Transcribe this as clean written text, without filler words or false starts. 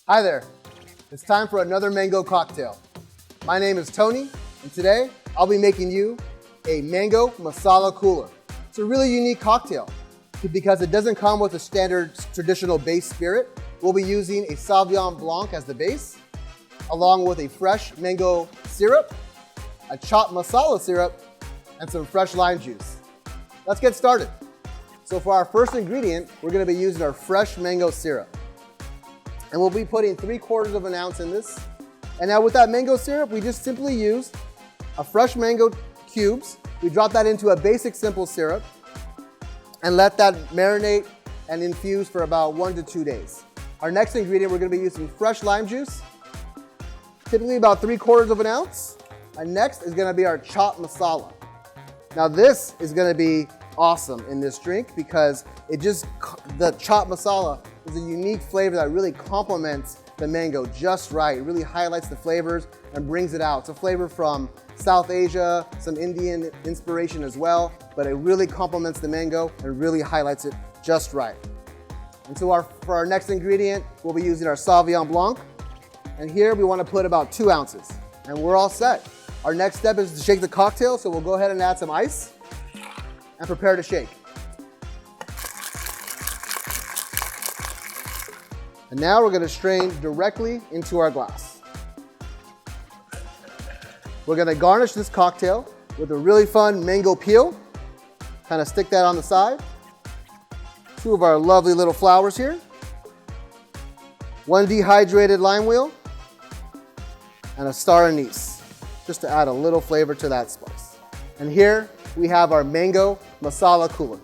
Hi there, it's time for another mango cocktail. My name is Tony, and today I'll be making you a mango masala cooler. It's a really unique cocktail because it doesn't come with a standard traditional base spirit. We'll be using a Sauvignon Blanc as the base, along with a fresh mango syrup, a chopped masala syrup, and some fresh lime juice. Let's get started. So for our first ingredient, we're going to be using our fresh mango syrup. And we'll be putting 3/4 of an ounce in this. And now with that mango syrup, we just simply use a fresh mango cubes. We drop that into a basic simple syrup and let that marinate and infuse for about 1 to 2 days. Our next ingredient, we're going to be using fresh lime juice, typically about 3/4 of an ounce. And next is going to be our chopped masala. Now this is going to be awesome in this drink because the chopped masala is a unique flavor that really complements the mango just right. It really highlights the flavors and brings it out. It's a flavor from South Asia, some Indian inspiration as well, but it really complements the mango and really highlights it just right. And so for our next ingredient, we'll be using our Sauvignon Blanc. And here we want to put about 2 ounces. And we're all set. Our next step is to shake the cocktail, so we'll go ahead and add some ice and prepare to shake. And now we're going to strain directly into our glass. We're going to garnish this cocktail with a really fun mango peel. Kind of stick that on the side. 2 of our lovely little flowers here. 1 dehydrated lime wheel. And a star anise, just to add a little flavor to that spice. And here we have our mango masala cooler.